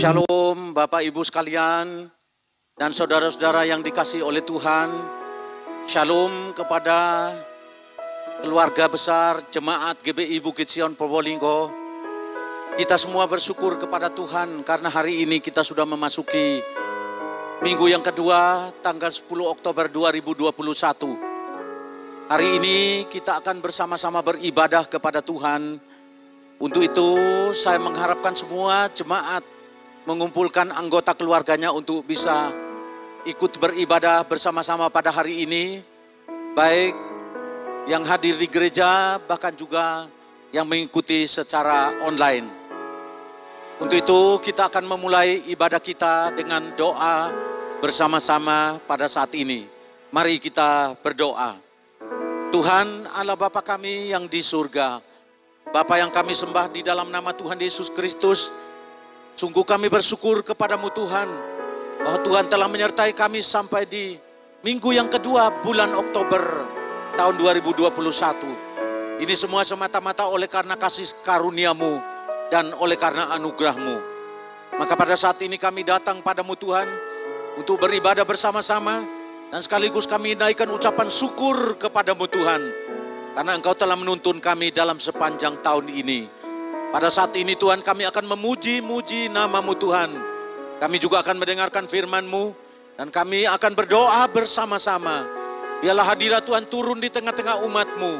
Shalom Bapak Ibu sekalian dan saudara-saudara yang dikasihi oleh Tuhan. Shalom kepada keluarga besar Jemaat GBI Bukit Sion Probolinggo. Kita semua bersyukur kepada Tuhan karena hari ini kita sudah memasuki minggu yang kedua tanggal 10 Oktober 2021. Hari ini kita akan bersama-sama beribadah kepada Tuhan. Untuk itu saya mengharapkan semua jemaat mengumpulkan anggota keluarganya untuk bisa ikut beribadah bersama-sama pada hari ini. Baik yang hadir di gereja, bahkan juga yang mengikuti secara online. Untuk itu kita akan memulai ibadah kita dengan doa bersama-sama pada saat ini. Mari kita berdoa. Tuhan Allah Bapa kami yang di surga, Bapa yang kami sembah di dalam nama Tuhan Yesus Kristus, sungguh kami bersyukur kepadamu Tuhan, bahwa Tuhan telah menyertai kami sampai di minggu yang kedua bulan Oktober tahun 2021. Ini semua semata-mata oleh karena kasih karunia-Mu dan oleh karena anugerah-Mu. Maka pada saat ini kami datang padamu Tuhan untuk beribadah bersama-sama dan sekaligus kami naikkan ucapan syukur kepadamu Tuhan, karena Engkau telah menuntun kami dalam sepanjang tahun ini. Pada saat ini Tuhan kami akan memuji-muji nama-Mu Tuhan. Kami juga akan mendengarkan firman-Mu dan kami akan berdoa bersama-sama. Biarlah hadirat Tuhan turun di tengah-tengah umat-Mu.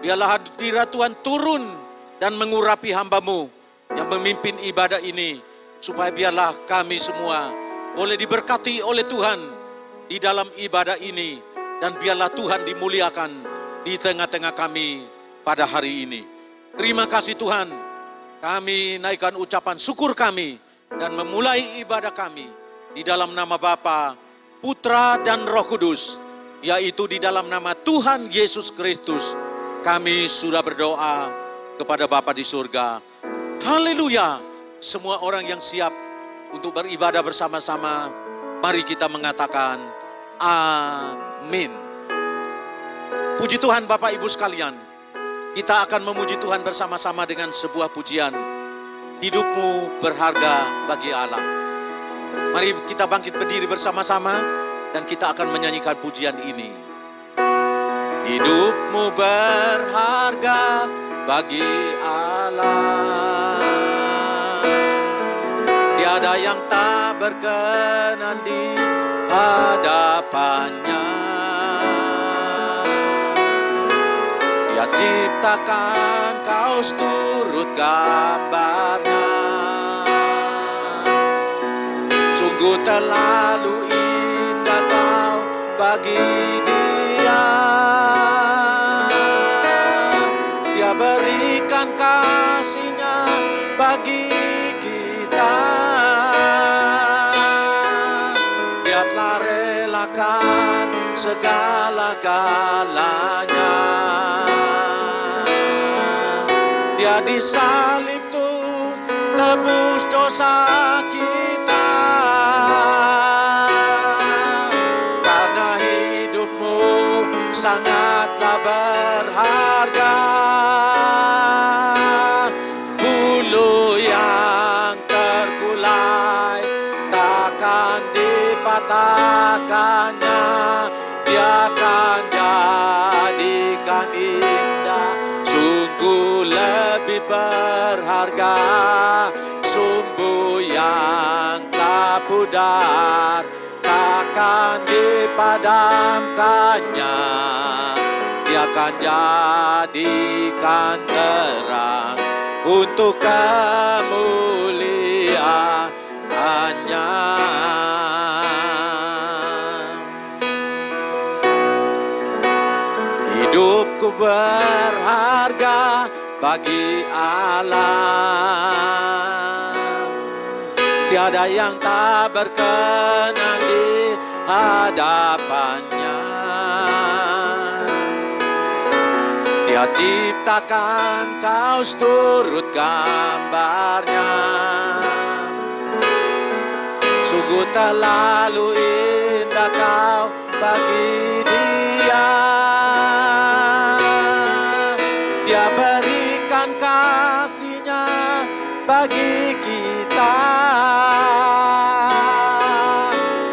Biarlah hadirat Tuhan turun dan mengurapi hamba-Mu yang memimpin ibadah ini. Supaya biarlah kami semua boleh diberkati oleh Tuhan di dalam ibadah ini. Dan biarlah Tuhan dimuliakan di tengah-tengah kami pada hari ini. Terima kasih Tuhan. Kami naikkan ucapan syukur kami dan memulai ibadah kami di dalam nama Bapa, Putra dan Roh Kudus, yaitu di dalam nama Tuhan Yesus Kristus. Kami sudah berdoa kepada Bapa di surga. Haleluya. Semua orang yang siap untuk beribadah bersama-sama, mari kita mengatakan amin. Puji Tuhan Bapak Ibu sekalian. Kita akan memuji Tuhan bersama-sama dengan sebuah pujian. Hidupmu berharga bagi Allah. Mari kita bangkit berdiri bersama-sama dan kita akan menyanyikan pujian ini. Hidupmu berharga bagi Allah. Tiada yang tak berkenan di hadapannya. Dia ciptakan kau turut gambarnya. Sungguh terlalu indah kau bagi dia. Dia berikan kasih-Nya bagi kita. Dia telah relakan segala-galanya. Dia disalib tuh tebus dosa kita. Karena hidupmu sangatlah berharga. Bulu yang terkulai takkan dipatahkannya. Dia akan jadikan indah. Sungguh lebih berharga sumbu yang tak pudar, takkan dipadamkannya. Dia akan jadikan terang untuk kemuliaan-Nya. Hidupku berharga bagi Allah. Tiada yang tak berkenan di hadapannya. Dia ciptakan kau turut gambarnya. Sungguh terlalu indah kau bagi dia. Dia berikan kasih-Nya bagi bagi kita.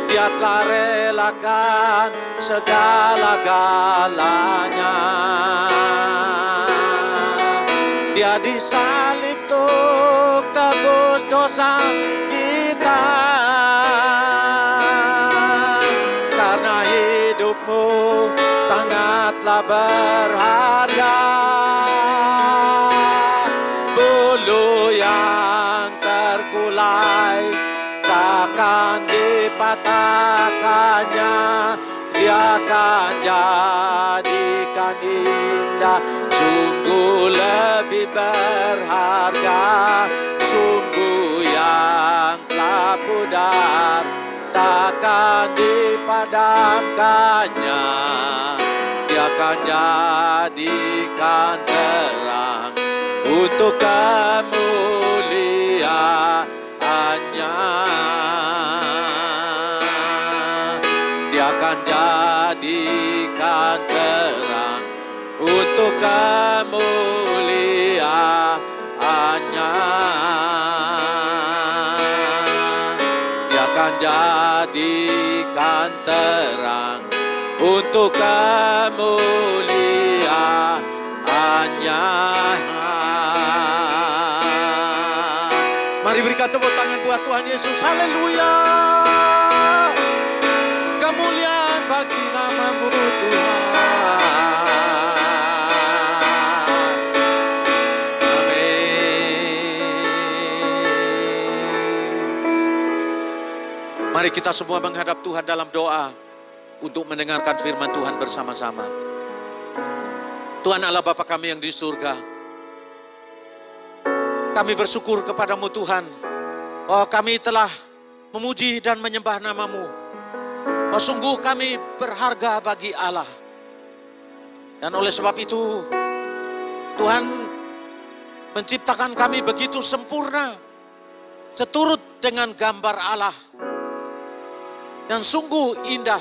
Dia telah relakan segala-galanya. Dia disalib untuk tebus dosa kita. Karena hidupmu sangatlah berharga. Bulu yang terkulai takkan dipatahkannya. Dia akan jadikan indah. Sungguh lebih berharga. Sumbu yang telah pudar takkan dipadamkannya. Dia akan jadikan terang untuk kemuliaannya. Dia akan jadikan terang untuk kemuliaannya. Dia akan jadikan terang untuk kemuliaannya. Mari berikan tepuk tangan buat Tuhan Yesus. Haleluya. Kemuliaan bagi nama-Mu Tuhan. Mari kita semua menghadap Tuhan dalam doa untuk mendengarkan firman Tuhan bersama-sama. Tuhan Allah Bapa kami yang di surga, kami bersyukur kepadamu Tuhan, bahwa kami telah memuji dan menyembah nama-Mu. Bahwa sungguh kami berharga bagi Allah. Dan oleh sebab itu, Tuhan menciptakan kami begitu sempurna, seturut dengan gambar Allah. Dan sungguh indah,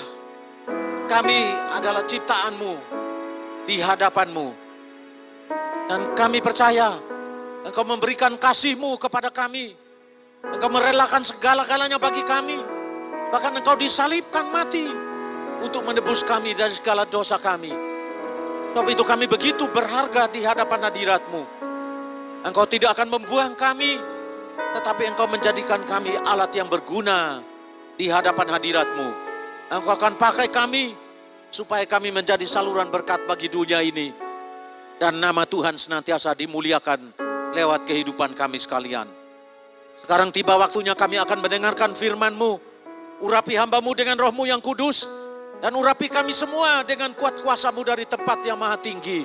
kami adalah ciptaan-Mu di hadapan-Mu. Dan kami percaya Engkau memberikan kasih-Mu kepada kami. Engkau merelakan segala-galanya bagi kami. Bahkan Engkau disalibkan mati untuk menebus kami dari segala dosa kami. Sebab itu kami begitu berharga di hadapan hadirat-Mu. Engkau tidak akan membuang kami, tetapi Engkau menjadikan kami alat yang berguna di hadapan hadirat-Mu. Engkau akan pakai kami supaya kami menjadi saluran berkat bagi dunia ini. Dan nama Tuhan senantiasa dimuliakan lewat kehidupan kami sekalian. Sekarang tiba waktunya kami akan mendengarkan firman-Mu. Urapi hamba-Mu dengan Roh-Mu yang kudus. Dan urapi kami semua dengan kuat kuasa-Mu dari tempat yang maha tinggi.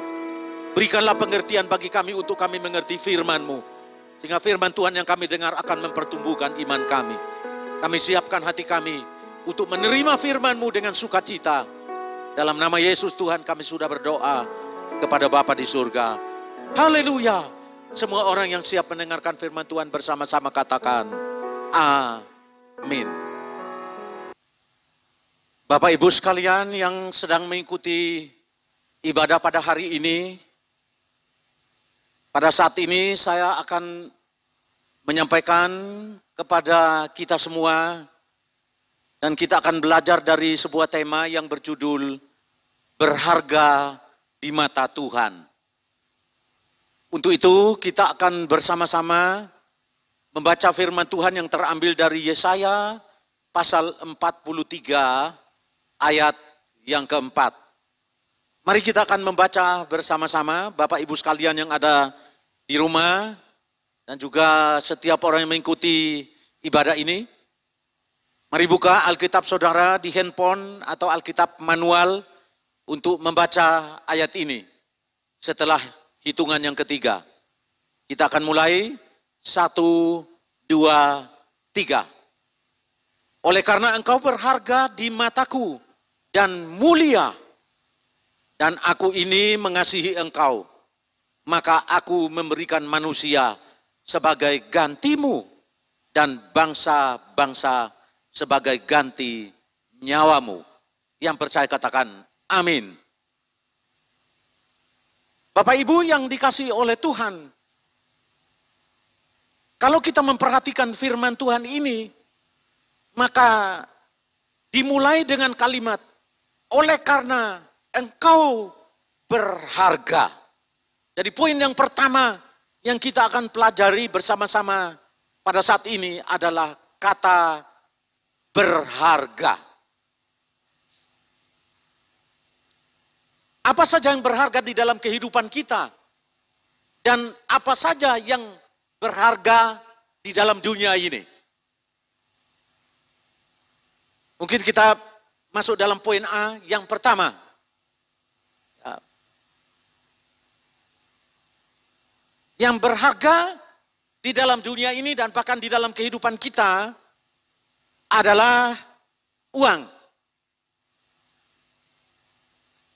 Berikanlah pengertian bagi kami untuk kami mengerti firman-Mu. Sehingga firman Tuhan yang kami dengar akan mempertumbuhkan iman kami. Kami siapkan hati kami untuk menerima firman-Mu dengan sukacita. Dalam nama Yesus Tuhan kami sudah berdoa kepada Bapa di surga. Haleluya. Semua orang yang siap mendengarkan firman Tuhan bersama-sama katakan amin. Bapak Ibu sekalian yang sedang mengikuti ibadah pada hari ini. Pada saat ini saya akan menyampaikan kepada kita semua, dan kita akan belajar dari sebuah tema yang berjudul berharga di mata Tuhan. Untuk itu kita akan bersama-sama membaca firman Tuhan yang terambil dari Yesaya pasal 43 ayat yang keempat. Mari kita akan membaca bersama-sama, Bapak Ibu sekalian yang ada di rumah, dan juga setiap orang yang mengikuti ibadah ini. Mari buka Alkitab saudara di handphone atau Alkitab manual untuk membaca ayat ini. Setelah hitungan yang ketiga. Kita akan mulai 1, 2, 3. Oleh karena engkau berharga di mataku dan mulia, dan aku ini mengasihi engkau, maka aku memberikan manusia sebagai gantimu dan bangsa-bangsa sebagai ganti nyawamu. Yang percaya katakan amin. Bapak Ibu yang dikasihi oleh Tuhan, Kalau kita memperhatikan firman Tuhan ini, maka dimulai dengan kalimat, oleh karena engkau berharga. Jadi poin yang pertama yang kita akan pelajari bersama-sama pada saat ini adalah kata berharga. Apa saja yang berharga di dalam kehidupan kita? Dan apa saja yang berharga di dalam dunia ini? Mungkin kita masuk dalam poin A yang pertama. Yang berharga di dalam dunia ini dan bahkan di dalam kehidupan kita adalah uang.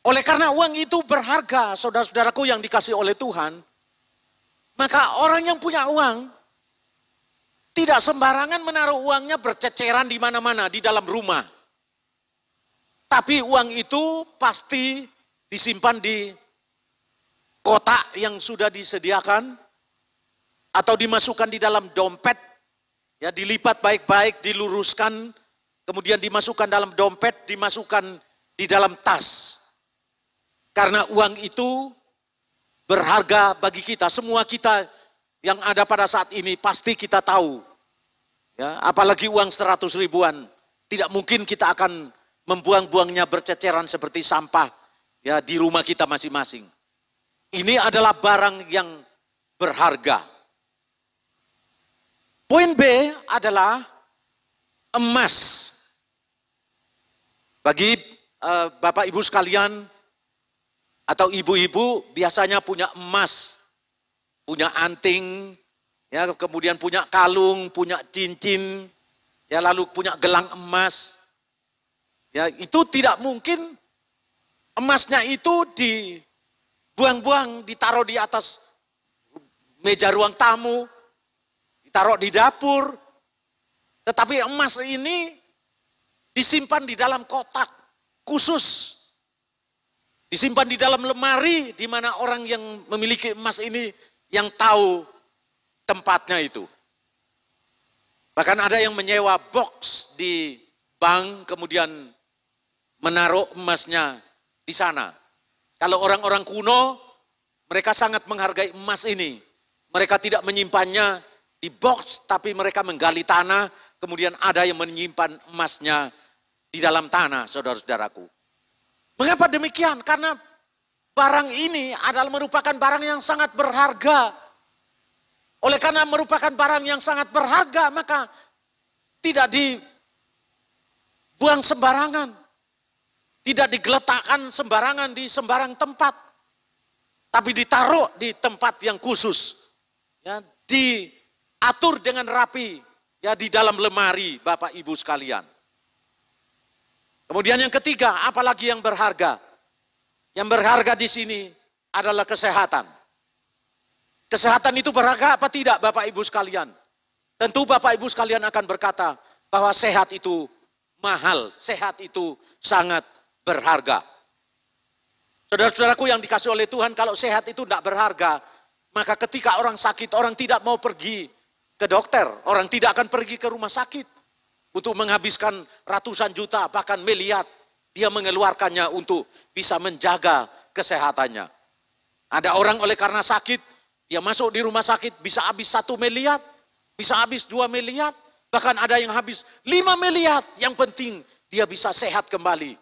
Oleh karena uang itu berharga, saudara-saudaraku yang dikasih oleh Tuhan, maka orang yang punya uang tidak sembarangan menaruh uangnya berceceran di mana-mana di dalam rumah. Tapi uang itu pasti disimpan di kotak yang sudah disediakan atau dimasukkan di dalam dompet, ya dilipat baik-baik, diluruskan, kemudian dimasukkan dalam dompet, dimasukkan di dalam tas. Karena uang itu berharga bagi kita. Semua kita yang ada pada saat ini pasti kita tahu. Ya, apalagi uang 100 ribuan. Tidak mungkin kita akan membuang-buangnya berceceran seperti sampah ya di rumah kita masing-masing. Ini adalah barang yang berharga. Poin B adalah emas. Bagi Bapak Ibu sekalian atau ibu-ibu biasanya punya emas, punya anting, ya kemudian punya kalung, punya cincin, ya lalu punya gelang emas. Ya itu tidak mungkin emasnya itu dibuang-buang, ditaruh di atas meja ruang tamu, ditaruh di dapur. Tetapi emas ini disimpan di dalam kotak khusus. Disimpan di dalam lemari di mana orang yang memiliki emas ini yang tahu tempatnya itu. Bahkan ada yang menyewa box di bank kemudian menaruh emasnya di sana. Kalau orang-orang kuno, mereka sangat menghargai emas ini. Mereka tidak menyimpannya di box, tapi mereka menggali tanah, kemudian ada yang menyimpan emasnya di dalam tanah, saudara-saudaraku. Mengapa demikian? Karena barang ini adalah merupakan barang yang sangat berharga. Oleh karena merupakan barang yang sangat berharga, maka tidak dibuang sembarangan. Tidak digeletakkan sembarangan di sembarang tempat. Tapi ditaruh di tempat yang khusus. Ya, diatur dengan rapi ya di dalam lemari Bapak Ibu sekalian. Kemudian yang ketiga, apalagi yang berharga? Yang berharga di sini adalah kesehatan. Kesehatan itu berharga apa tidak Bapak Ibu sekalian? Tentu Bapak Ibu sekalian akan berkata bahwa sehat itu mahal, sehat itu sangat berharga. Saudara-saudaraku yang dikasih oleh Tuhan, kalau sehat itu tidak berharga, maka ketika orang sakit, orang tidak mau pergi ke dokter, orang tidak akan pergi ke rumah sakit untuk menghabiskan ratusan juta, bahkan miliar, dia mengeluarkannya untuk bisa menjaga kesehatannya. Ada orang oleh karena sakit, dia masuk di rumah sakit bisa habis 1 miliar, bisa habis 2 miliar, bahkan ada yang habis 5 miliar. Yang penting dia bisa sehat kembali,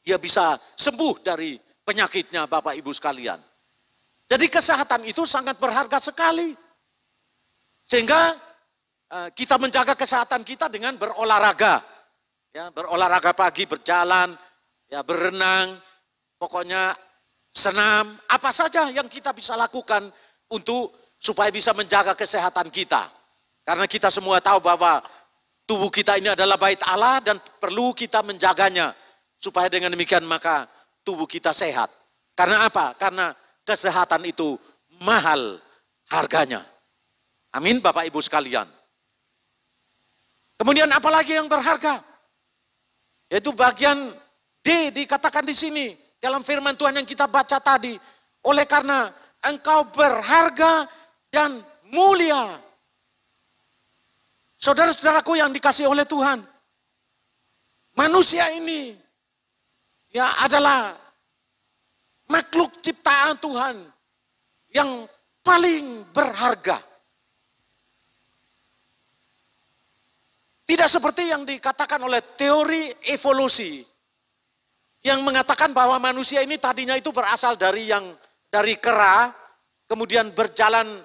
dia bisa sembuh dari penyakitnya Bapak Ibu sekalian. Jadi kesehatan itu sangat berharga sekali. Sehingga kita menjaga kesehatan kita dengan berolahraga. Ya, berolahraga pagi, berjalan, ya berenang, pokoknya senam, apa saja yang kita bisa lakukan untuk supaya bisa menjaga kesehatan kita. Karena kita semua tahu bahwa tubuh kita ini adalah bait Allah dan perlu kita menjaganya. Supaya dengan demikian maka tubuh kita sehat. Karena apa? Karena kesehatan itu mahal harganya. Amin Bapak Ibu sekalian. Kemudian apalagi yang berharga? Yaitu bagian D dikatakan di sini dalam firman Tuhan yang kita baca tadi. Oleh karena engkau berharga dan mulia. Saudara-saudaraku yang dikasihi oleh Tuhan, manusia ini ya adalah makhluk ciptaan Tuhan yang paling berharga. Tidak seperti yang dikatakan oleh teori evolusi yang mengatakan bahwa manusia ini tadinya itu berasal dari kera, kemudian berjalan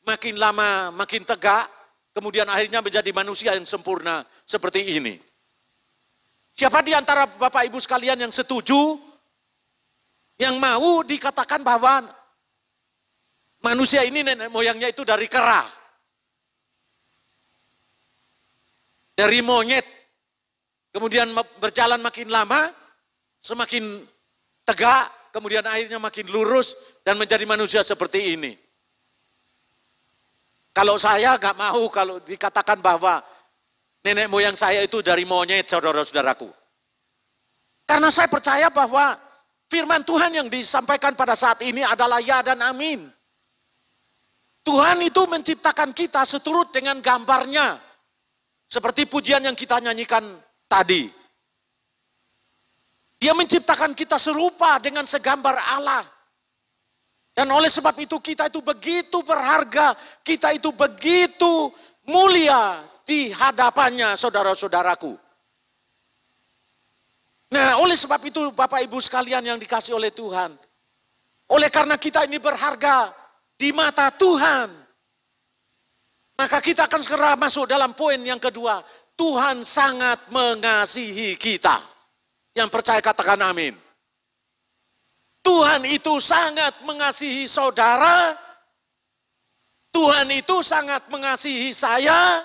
makin lama makin tegak, kemudian akhirnya menjadi manusia yang sempurna seperti ini. Siapa di antara Bapak Ibu sekalian yang setuju, yang mau dikatakan bahwa manusia ini nenek moyangnya itu dari kera, dari monyet, kemudian berjalan makin lama, semakin tegak, kemudian akhirnya makin lurus dan menjadi manusia seperti ini. Kalau saya gak mau kalau dikatakan bahwa nenek moyang saya itu dari monyet, saudara-saudaraku. Karena saya percaya bahwa firman Tuhan yang disampaikan pada saat ini adalah ya dan amin. Tuhan itu menciptakan kita seturut dengan gambarnya. Seperti pujian yang kita nyanyikan tadi. Dia menciptakan kita serupa dengan segambar Allah. Dan oleh sebab itu kita itu begitu berharga, kita itu begitu mulia di hadapannya, saudara-saudaraku. Nah, oleh sebab itu Bapak Ibu sekalian yang dikasihi oleh Tuhan, oleh karena kita ini berharga di mata Tuhan, maka kita akan segera masuk dalam poin yang kedua. Tuhan sangat mengasihi kita. Yang percaya katakan amin. Tuhan itu sangat mengasihi saudara. Tuhan itu sangat mengasihi saya.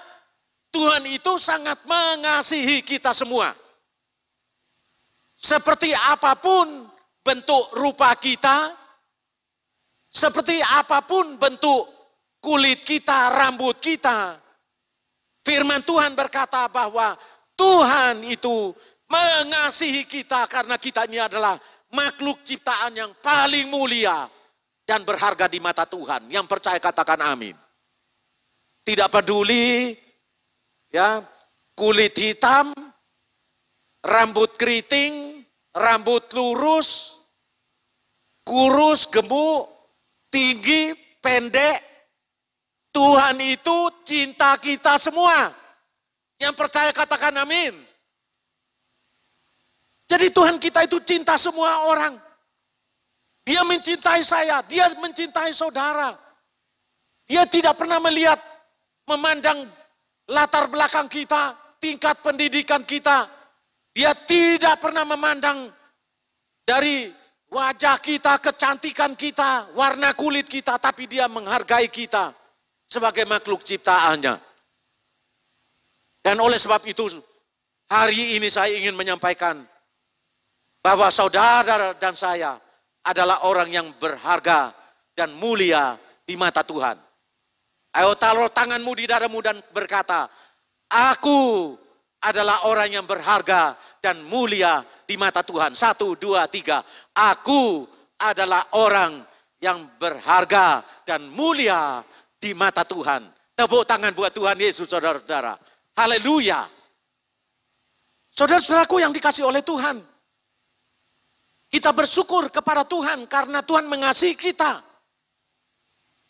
Tuhan itu sangat mengasihi kita semua. Seperti apapun bentuk rupa kita, seperti apapun bentuk kulit kita, rambut kita. Firman Tuhan berkata bahwa Tuhan itu mengasihi kita karena kita ini adalah makhluk ciptaan yang paling mulia dan berharga di mata Tuhan. Yang percaya katakan amin. Tidak peduli ya, kulit hitam, rambut keriting, rambut lurus, kurus, gemuk, tinggi, pendek. Tuhan itu cinta kita semua. Yang percaya katakan amin. Jadi Tuhan kita itu cinta semua orang. Dia mencintai saya, dia mencintai saudara. Dia tidak pernah melihat, memandang latar belakang kita, tingkat pendidikan kita. Dia tidak pernah memandang dari wajah kita, kecantikan kita, warna kulit kita, tapi dia menghargai kita sebagai makhluk ciptaannya. Dan oleh sebab itu, hari ini saya ingin menyampaikan bahwa saudara dan saya adalah orang yang berharga dan mulia di mata Tuhan. Ayo taruh tanganmu di dadamu dan berkata, aku adalah orang yang berharga dan mulia di mata Tuhan. 1, 2, 3. Aku adalah orang yang berharga dan mulia di mata Tuhan. Tepuk tangan buat Tuhan Yesus, saudara-saudara. Haleluya. Saudara-saudaraku yang dikasihi oleh Tuhan. Kita bersyukur kepada Tuhan karena Tuhan mengasihi kita.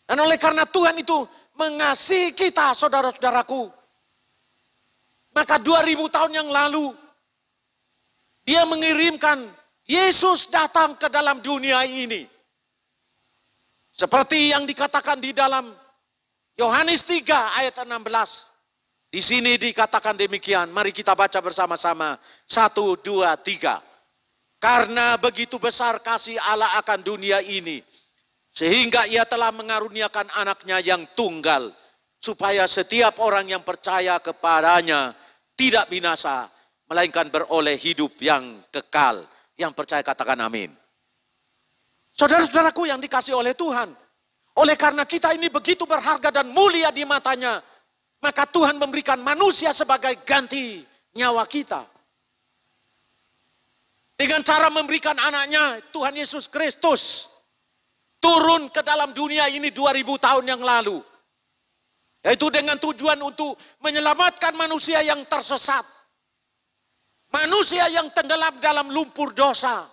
Dan oleh karena Tuhan itu mengasihi kita, saudara-saudaraku. Maka 2000 tahun yang lalu, Dia mengirimkan Yesus datang ke dalam dunia ini. Seperti yang dikatakan di dalam Yohanes 3 ayat 16. Di sini dikatakan demikian. Mari kita baca bersama-sama. 1, 2, 3. Karena begitu besar kasih Allah akan dunia ini, sehingga Ia telah mengaruniakan anaknya yang tunggal, supaya setiap orang yang percaya kepadanya tidak binasa, melainkan beroleh hidup yang kekal. Yang percaya katakan amin. Saudara-saudaraku yang dikasihi oleh Tuhan, oleh karena kita ini begitu berharga dan mulia di matanya, maka Tuhan memberikan manusia sebagai ganti nyawa kita. Dengan cara memberikan anaknya, Tuhan Yesus Kristus turun ke dalam dunia ini 2000 tahun yang lalu. Yaitu dengan tujuan untuk menyelamatkan manusia yang tersesat. Manusia yang tenggelam dalam lumpur dosa.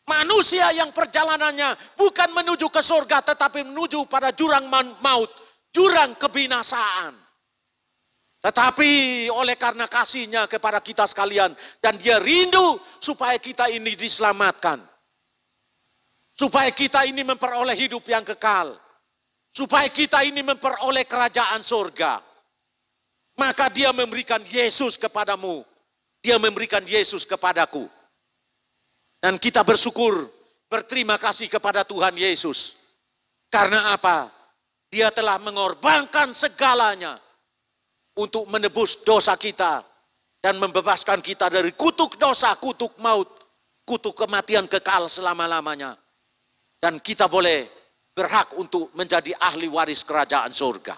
Manusia yang perjalanannya bukan menuju ke surga tetapi menuju pada jurang maut, jurang kebinasaan. Tetapi oleh karena kasihnya kepada kita sekalian dan dia rindu supaya kita ini diselamatkan. Supaya kita ini memperoleh hidup yang kekal. Supaya kita ini memperoleh kerajaan surga. Maka dia memberikan Yesus kepadamu. Dia memberikan Yesus kepadaku. Dan kita bersyukur, berterima kasih kepada Tuhan Yesus. Karena apa? Dia telah mengorbankan segalanya untuk menebus dosa kita dan membebaskan kita dari kutuk dosa, kutuk maut, kutuk kematian kekal selama-lamanya. Dan kita boleh berhak untuk menjadi ahli waris kerajaan surga.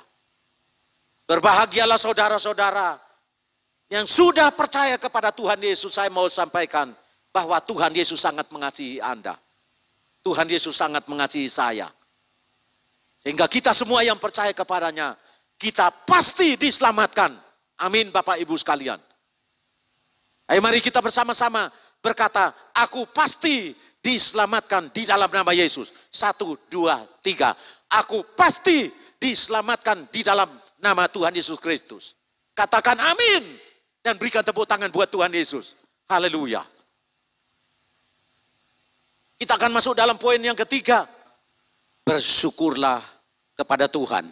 Berbahagialah saudara-saudara yang sudah percaya kepada Tuhan Yesus. Saya mau sampaikan bahwa Tuhan Yesus sangat mengasihi Anda. Tuhan Yesus sangat mengasihi saya. Sehingga kita semua yang percaya kepadanya, kita pasti diselamatkan. Amin Bapak Ibu sekalian. Ayo mari kita bersama-sama berkata, aku pasti diselamatkan di dalam nama Yesus. 1, 2, 3. Aku pasti diselamatkan di dalam nama Tuhan Yesus Kristus. Katakan amin. Dan berikan tepuk tangan buat Tuhan Yesus. Haleluya. Kita akan masuk dalam poin yang ketiga. Bersyukurlah kepada Tuhan.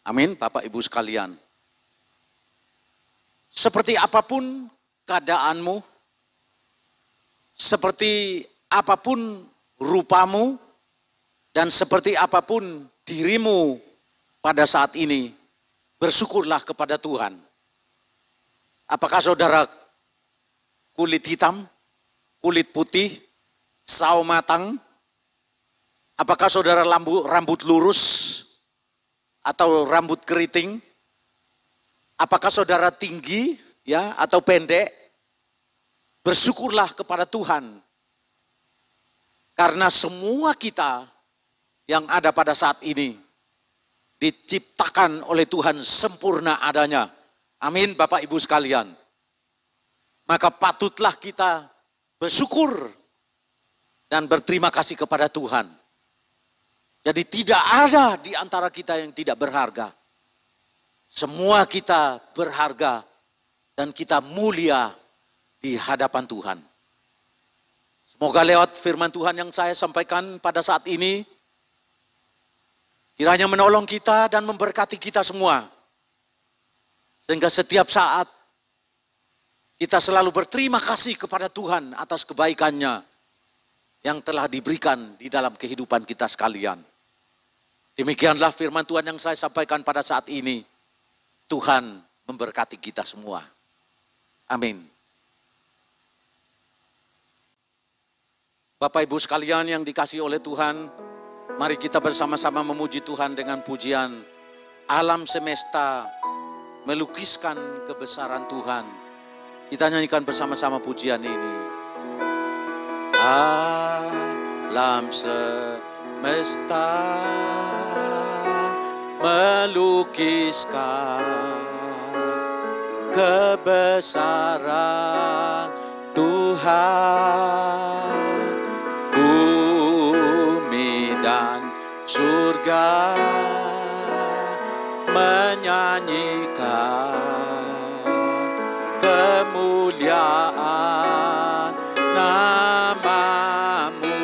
Amin Bapak Ibu sekalian. Seperti apapun keadaanmu, seperti apapun rupamu, dan seperti apapun dirimu pada saat ini, bersyukurlah kepada Tuhan. Apakah saudara kulit hitam, kulit putih, sawo matang? Apakah saudara rambut lurus atau rambut keriting? Apakah saudara tinggi ya atau pendek? Bersyukurlah kepada Tuhan. Karena semua kita yang ada pada saat ini diciptakan oleh Tuhan sempurna adanya. Amin Bapak Ibu sekalian. Maka patutlah kita bersyukur dan berterima kasih kepada Tuhan. Jadi tidak ada di antara kita yang tidak berharga. Semua kita berharga dan kita mulia di hadapan Tuhan. Semoga lewat firman Tuhan yang saya sampaikan pada saat ini, kiranya menolong kita dan memberkati kita semua. Sehingga setiap saat kita selalu berterima kasih kepada Tuhan atas kebaikannya yang telah diberikan di dalam kehidupan kita sekalian. Demikianlah firman Tuhan yang saya sampaikan pada saat ini. Tuhan memberkati kita semua. Amin. Bapak Ibu sekalian yang dikasihi oleh Tuhan, mari kita bersama-sama memuji Tuhan dengan pujian alam semesta melukiskan kebesaran Tuhan. Kita nyanyikan bersama-sama pujian ini. Alam semesta melukiskan kebesaran Tuhan. Bumi dan surga menyanyikan kemuliaan namamu,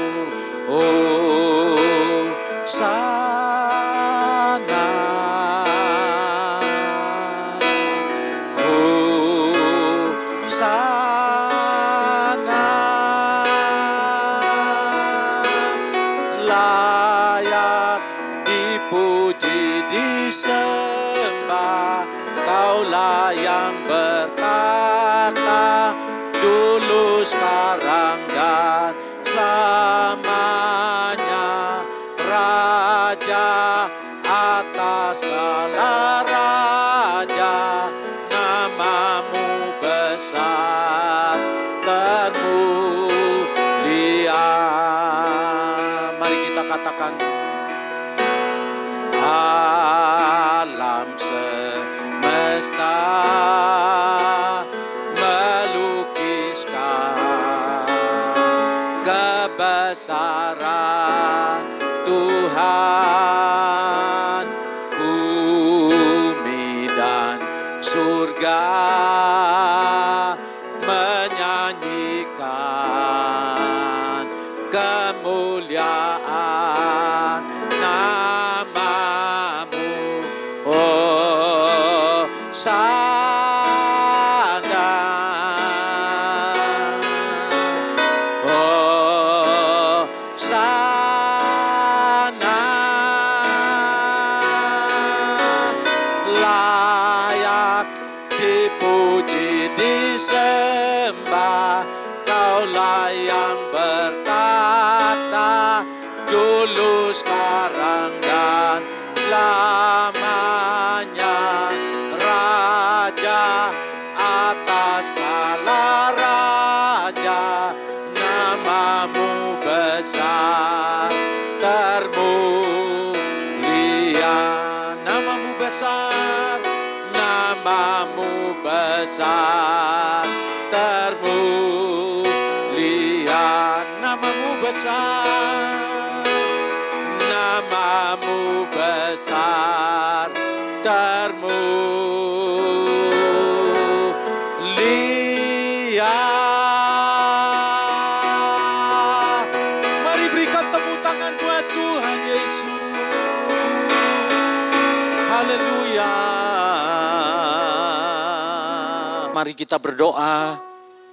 oh sana, oh sana, layak dipuji disembah. Kaulah yang bertata dulu, sekarang, dan selamanya. Raja atas segala raja, namamu besar termulia. Mari kita katakan, alam semesta melukiskan kebesaran Tuhan. Bumi dan surga menyanyikan kemuliaan namamu, oh sana, oh sana, layak dipuji disembah, Kaulah yang bertata dulu, sekarang dan selamanya, Raja atas segala raja. Namamu besar termulia, namamu besar, namamu besar termulia, namamu besar, namamu besar termulia. Mari berikan tepuk tangan buat Tuhan Yesus. Haleluya. Mari kita berdoa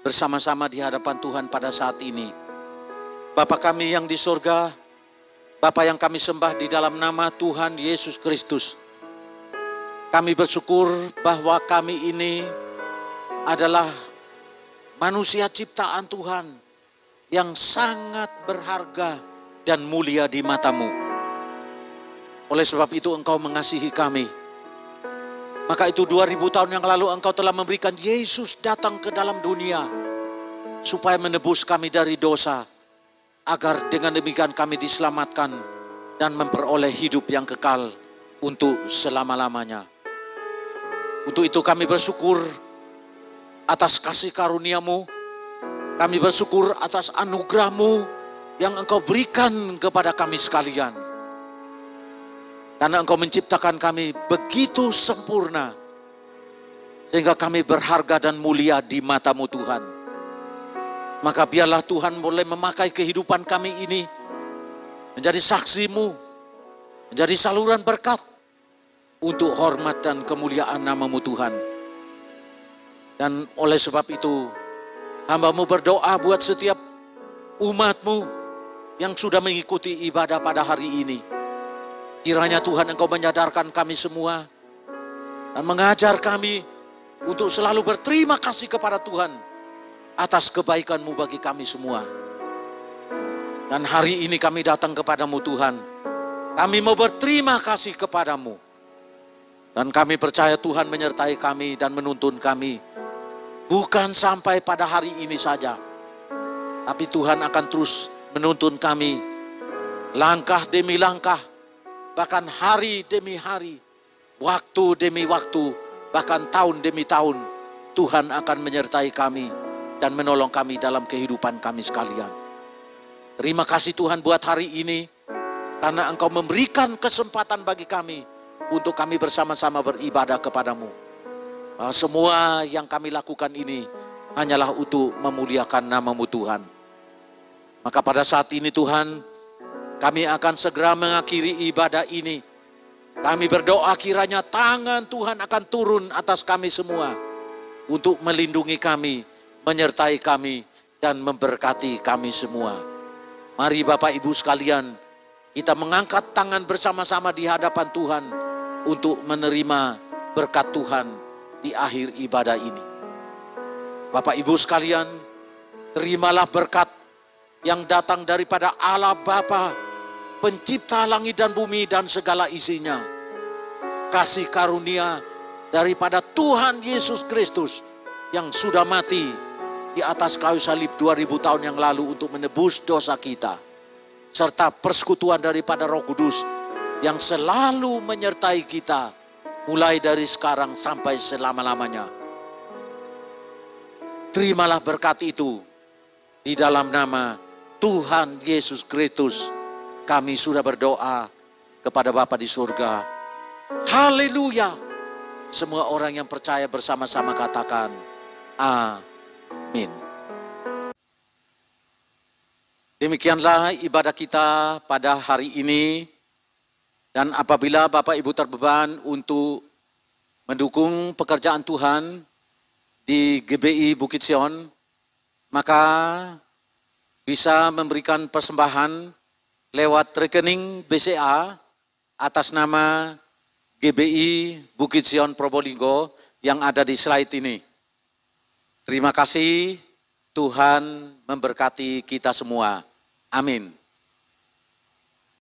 bersama-sama di hadapan Tuhan pada saat ini. Bapa kami yang di surga, Bapa yang kami sembah di dalam nama Tuhan Yesus Kristus. Kami bersyukur bahwa kami ini adalah manusia ciptaan Tuhan yang sangat berharga dan mulia di mata-Mu. Oleh sebab itu Engkau mengasihi kami. Maka itu 2000 tahun yang lalu Engkau telah memberikan Yesus datang ke dalam dunia supaya menebus kami dari dosa, agar dengan demikian kami diselamatkan dan memperoleh hidup yang kekal untuk selama-lamanya. Untuk itu kami bersyukur atas kasih karunia-Mu, kami bersyukur atas anugerah-Mu yang Engkau berikan kepada kami sekalian. Karena Engkau menciptakan kami begitu sempurna, sehingga kami berharga dan mulia di mata-Mu Tuhan. Maka biarlah Tuhan boleh memakai kehidupan kami ini menjadi saksi-Mu, menjadi saluran berkat untuk hormat dan kemuliaan nama-Mu Tuhan. Dan oleh sebab itu hamba-Mu berdoa buat setiap umat-Mu yang sudah mengikuti ibadah pada hari ini. Kiranya Tuhan Engkau menyadarkan kami semua dan mengajar kami untuk selalu berterima kasih kepada Tuhan atas kebaikan-Mu bagi kami semua. Dan hari ini kami datang kepadamu Tuhan. Kami mau berterima kasih kepadamu. Dan kami percaya Tuhan menyertai kami dan menuntun kami. Bukan sampai pada hari ini saja. Tapi Tuhan akan terus menuntun kami. Langkah demi langkah. Bahkan hari demi hari. Waktu demi waktu. Bahkan tahun demi tahun. Tuhan akan menyertai kami. Dan menolong kami dalam kehidupan kami sekalian. Terima kasih Tuhan buat hari ini. Karena Engkau memberikan kesempatan bagi kami. Untuk kami bersama-sama beribadah kepadamu. Semua yang kami lakukan ini. Hanyalah untuk memuliakan nama-Mu Tuhan. Maka pada saat ini Tuhan. Kami akan segera mengakhiri ibadah ini. Kami berdoa kiranya tangan Tuhan akan turun atas kami semua. Untuk melindungi kami, menyertai kami, dan memberkati kami semua. Mari Bapak Ibu sekalian, kita mengangkat tangan bersama-sama di hadapan Tuhan. Untuk menerima berkat Tuhan di akhir ibadah ini. Bapak Ibu sekalian, terimalah berkat yang datang daripada Allah Bapa, Pencipta langit dan bumi dan segala isinya. Kasih karunia daripada Tuhan Yesus Kristus yang sudah mati di atas kayu salib 2000 tahun yang lalu untuk menebus dosa kita. Serta persekutuan daripada Roh Kudus yang selalu menyertai kita mulai dari sekarang sampai selama-lamanya. Terimalah berkat itu di dalam nama Tuhan Yesus Kristus. Kami sudah berdoa kepada Bapa di surga. Haleluya. Semua orang yang percaya bersama-sama katakan amin. Demikianlah ibadah kita pada hari ini. Dan apabila Bapak Ibu terbeban untuk mendukung pekerjaan Tuhan di GBI Bukit Sion, maka bisa memberikan persembahan lewat rekening BCA atas nama GBI Bukit Sion Probolinggo yang ada di slide ini. Terima kasih, Tuhan memberkati kita semua. Amin.